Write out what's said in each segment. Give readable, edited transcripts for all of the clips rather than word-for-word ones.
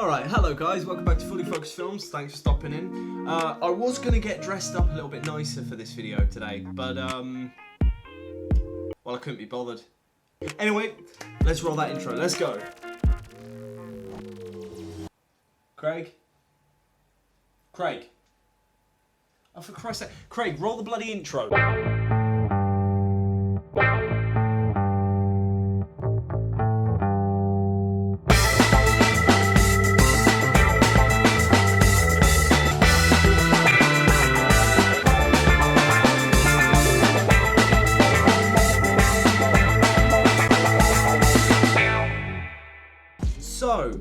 Alright, hello guys, welcome back to Fully Focused Films, thanks for stopping in. I was going to get dressed up a little bit nicer for this video today, but well, I couldn't be bothered. Anyway, let's roll that intro, let's go. Craig? Oh, for Christ's sake. Craig, roll the bloody intro. So,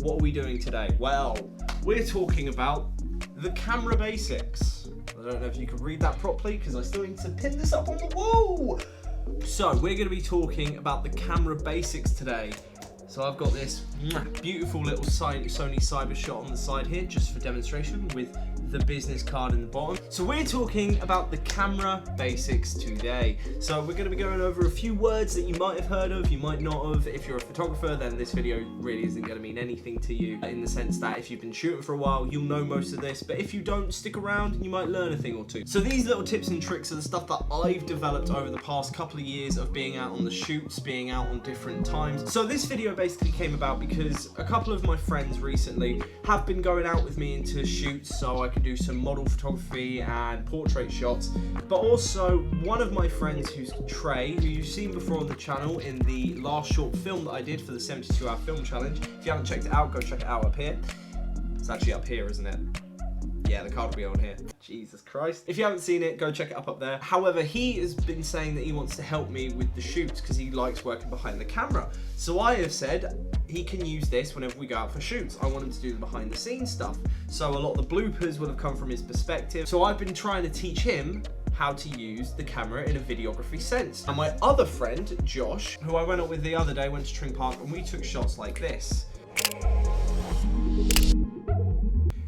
what are we doing today? Well, we're talking about the camera basics. I don't know if you can read that properly because I still need to pin this up on the wall. So, we're going to be talking about the camera basics today. So I've got this beautiful little Sony Cyber shot on the side here just for demonstration with the business card in the bottom. So we're talking about the camera basics today. So we're going to be going over a few words that you might have heard of, you might not have. If you're a photographer, then this video really isn't going to mean anything to you, in the sense that if you've been shooting for a while, you'll know most of this, but if you don't, stick around and you might learn a thing or two. So these little tips and tricks are the stuff that I've developed over the past couple of years of being out on the shoots, being out on different times. So this video basically came about because a couple of my friends recently have been going out with me into shoots so I can do some model photography and portrait shots, but also one of my friends, who's Trey, who you've seen before on the channel in the last short film that I did for the 72-hour film challenge. If you haven't checked it out, go check it out up here. It's actually up here, isn't it? Yeah, the card will be on here. Jesus Christ. If you haven't seen it, go check it up there. However, he has been saying that he wants to help me with the shoots because he likes working behind the camera. So I have said he can use this whenever we go out for shoots. I want him to do the behind the scenes stuff. So a lot of the bloopers will have come from his perspective. So I've been trying to teach him how to use the camera in a videography sense. And my other friend, Josh, who I went out with the other day, went to Tring Park and we took shots like this.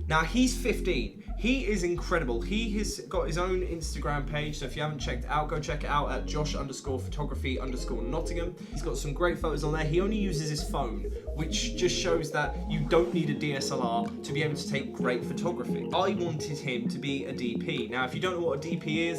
Now he's 15. He is incredible. He has got his own Instagram page, so if you haven't checked it out, go check it out at Josh_photography_Nottingham. He's got some great photos on there. He only uses his phone, which just shows that you don't need a DSLR to be able to take great photography. I wanted him to be a DP. Now, if you don't know what a DP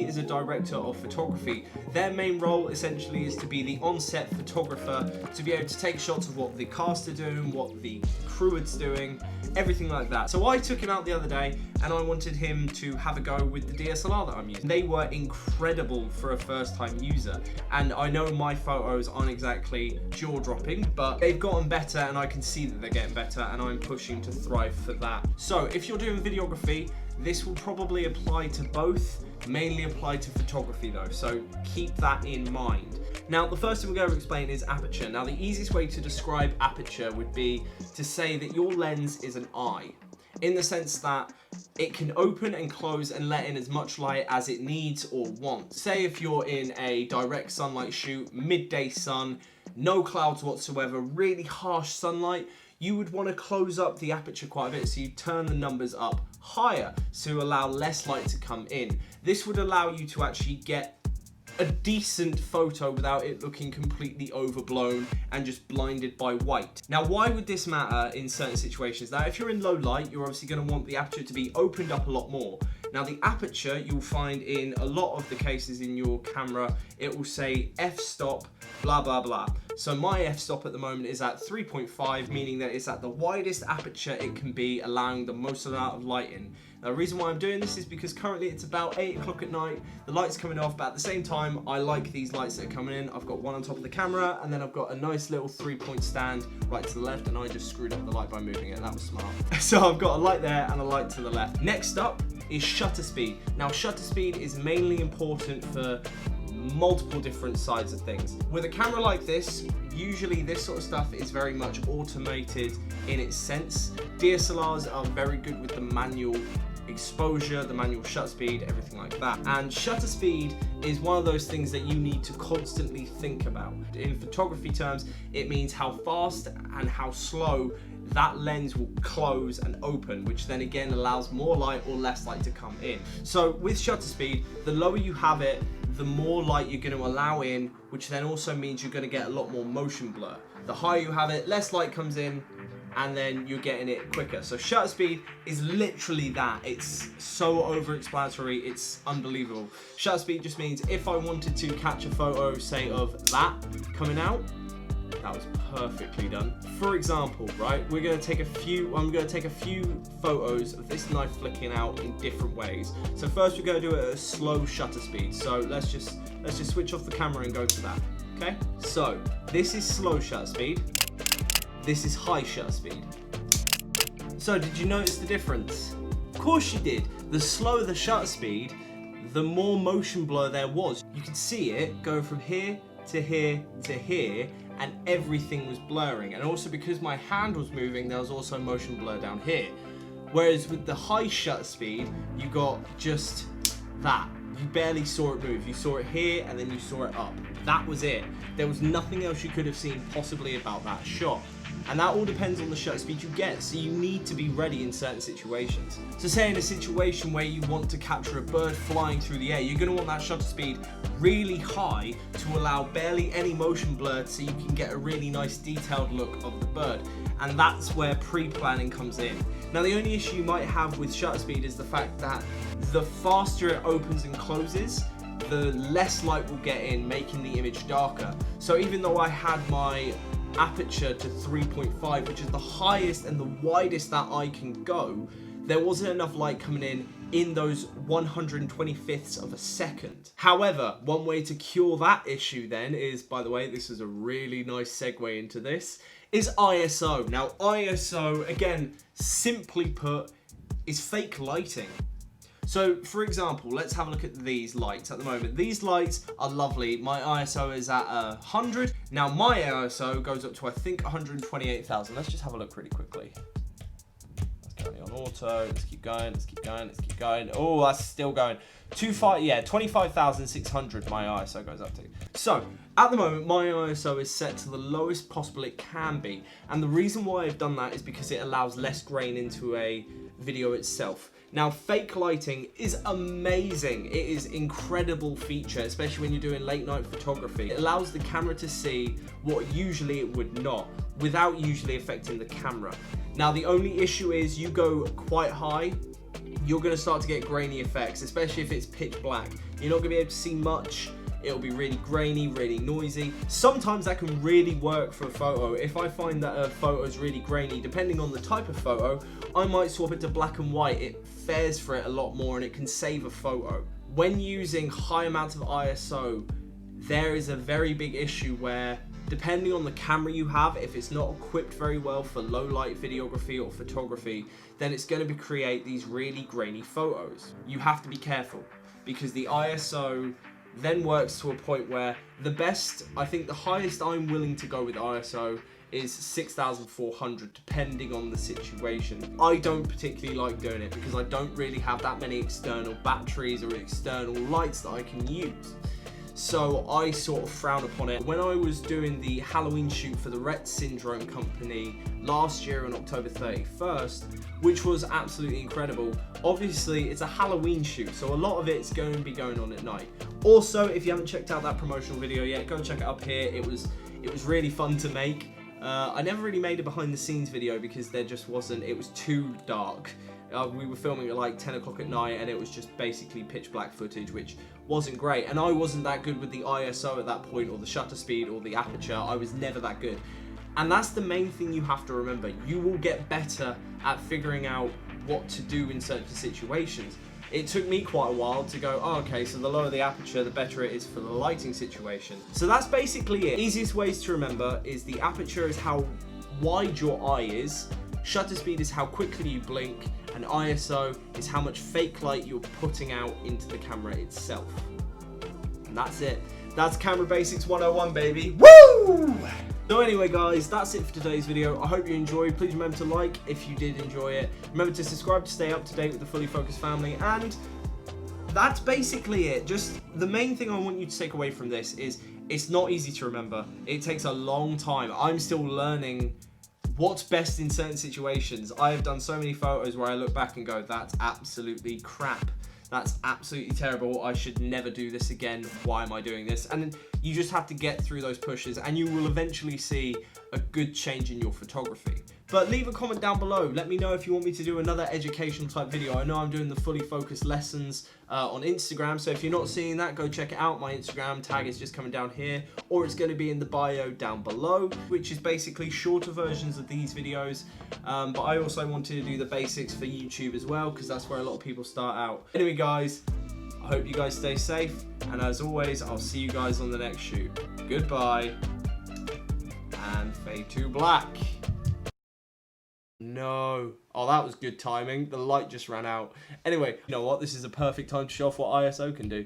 is a director of photography. Their main role essentially is to be the on-set photographer, to be able to take shots of what the cast are doing, what the crew is doing, everything like that. So I took him out the other day and I wanted him to have a go with the DSLR that I'm using. They were incredible for a first time user, and I know my photos aren't exactly jaw-dropping, but they've gotten better and I can see that they're getting better, and I'm pushing to thrive for that. So if you're doing videography, this will probably apply to both, mainly apply to photography though, so keep that in mind. Now, the first thing we're going to explain is aperture. Now, the easiest way to describe aperture would be to say that your lens is an eye, in the sense that it can open and close and let in as much light as it needs or wants. Say if you're in a direct sunlight shoot, midday sun, no clouds whatsoever, really harsh sunlight, you would want to close up the aperture quite a bit, so you turn the numbers up higher to allow less light to come in. This would allow you to actually get a decent photo without it looking completely overblown and just blinded by white. Now, why would this matter in certain situations? Now, if you're in low light, you're obviously going to want the aperture to be opened up a lot more. Now, the aperture, you'll find in a lot of the cases in your camera, it will say f-stop, blah, blah, blah. So my f-stop at the moment is at 3.5, meaning that it's at the widest aperture it can be, allowing the most amount of light in. Now, the reason why I'm doing this is because currently it's about 8 o'clock at night, the light's coming off, but at the same time, I like these lights that are coming in. I've got one on top of the camera, and then I've got a nice little 3-point stand right to the left, and I just screwed up the light by moving it. That was smart. So I've got a light there and a light to the left. Next up is shutter speed. Now, shutter speed is mainly important for multiple different sides of things. With a camera like this, usually this sort of stuff is very much automated in its sense. DSLRs are very good with the manual exposure, the manual shutter speed, everything like that. And shutter speed is one of those things that you need to constantly think about. In photography terms, it means how fast and how slow that lens will close and open, which then again allows more light or less light to come in. So with shutter speed, the lower you have it, the more light you're going to allow in, which then also means you're going to get a lot more motion blur. The higher you have it, less light comes in, and then you're getting it quicker. So shutter speed is literally that. It's so over-explanatory, it's unbelievable. Shutter speed just means if I wanted to catch a photo, say, of that coming out, that was perfectly done. For example, right, I'm gonna take a few photos of this knife flicking out in different ways. So first we're gonna do it at a slow shutter speed. So let's just switch off the camera and go to that, okay? So this is slow shutter speed. This is high shutter speed. So did you notice the difference? Of course you did. The slower the shutter speed, the more motion blur there was. You could see it go from here to here to here, and everything was blurring. And also because my hand was moving, there was also motion blur down here. Whereas with the high shutter speed, you got just that. You barely saw it move. You saw it here and then you saw it up. That was it. There was nothing else you could have seen possibly about that shot. And that all depends on the shutter speed you get, so you need to be ready in certain situations. So say in a situation where you want to capture a bird flying through the air, you're going to want that shutter speed really high to allow barely any motion blur so you can get a really nice detailed look of the bird. And that's where pre-planning comes in. Now the only issue you might have with shutter speed is the fact that the faster it opens and closes, the less light will get in, making the image darker. So even though I had my aperture to 3.5, which is the highest and the widest that I can go, there wasn't enough light coming in those 125ths of a second. However, one way to cure that issue then is, by the way, this is a really nice segue into this, is ISO. Now ISO, again, simply put, is fake lighting. So for example, let's have a look at these lights at the moment. These lights are lovely. My ISO is at 100. Now my ISO goes up to, I think, 128,000. Let's just have a look really quickly. That's currently on auto. Let's keep going, let's keep going, let's keep going. Oh, that's still going. 25,600 my ISO goes up to. So at the moment, my ISO is set to the lowest possible it can be. And the reason why I've done that is because it allows less grain into a video itself. Now, fake lighting is amazing. It is an incredible feature, especially when you're doing late night photography. It allows the camera to see what usually it would not, without usually affecting the camera. Now, the only issue is you go quite high, you're gonna start to get grainy effects, especially if it's pitch black. You're not gonna be able to see much. It'll be really grainy, really noisy. Sometimes that can really work for a photo. If I find that a photo is really grainy, depending on the type of photo, I might swap it to black and white. It fares for it a lot more and it can save a photo. When using high amounts of ISO, there is a very big issue where, depending on the camera you have, if it's not equipped very well for low light videography or photography, then it's going to create these really grainy photos. You have to be careful because the ISO then works to a point where the best, I think the highest I'm willing to go with ISO is 6,400, depending on the situation. I don't particularly like doing it because I don't really have that many external batteries or external lights that I can use. So I sort of frown upon it. When I was doing the Halloween shoot for the Rett Syndrome company last year on October 31st, which was absolutely incredible. Obviously, it's a Halloween shoot, so a lot of it's going to be going on at night. Also, if you haven't checked out that promotional video yet, go and check it up here. It was really fun to make. I never really made a behind the scenes video because there just wasn't, it was too dark. We were filming at like 10 o'clock at night and it was just basically pitch black footage, which wasn't great. And I wasn't that good with the ISO at that point, or the shutter speed, or the aperture. I was never that good. And that's the main thing you have to remember. You will get better at figuring out what to do in certain situations. It took me quite a while to go, oh, okay, so the lower the aperture, the better it is for the lighting situation. So that's basically it. Easiest ways to remember is the aperture is how wide your eye is, shutter speed is how quickly you blink, and ISO is how much fake light you're putting out into the camera itself. And that's it. That's Camera Basics 101, baby. Woo! So anyway, guys, that's it for today's video. I hope you enjoyed. Please remember to like if you did enjoy it. Remember to subscribe to stay up to date with the Fully Focused family. And that's basically it. Just the main thing I want you to take away from this is it's not easy to remember. It takes a long time. I'm still learning what's best in certain situations. I have done so many photos where I look back and go, that's absolutely crap. That's absolutely terrible. I should never do this again. Why am I doing this? And you just have to get through those pushes and you will eventually see a good change in your photography. But leave a comment down below. Let me know if you want me to do another educational type video. I know I'm doing the fully focused lessons on Instagram, so if you're not seeing that, go check it out. My Instagram tag is just coming down here, or it's going to be in the bio down below, which is basically shorter versions of these videos. But I also wanted to do the basics for YouTube as well, because that's where a lot of people start out. Anyway, guys, I hope you guys stay safe, and as always, I'll see you guys on the next shoot. Goodbye, and fade to black. No. Oh, that was good timing. The light just ran out. Anyway, you know what? This is a perfect time to show off what ISO can do.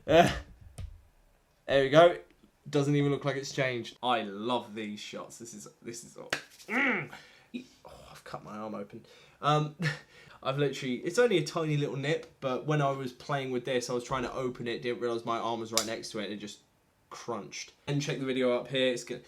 There we go. Doesn't even look like it's changed. I love these shots. This is oh, I've cut my arm open. I've literally, it's only a tiny little nip, but when I was playing with this, I was trying to open it, didn't realize my arm was right next to it, and it just crunched. And check the video up here. It's good.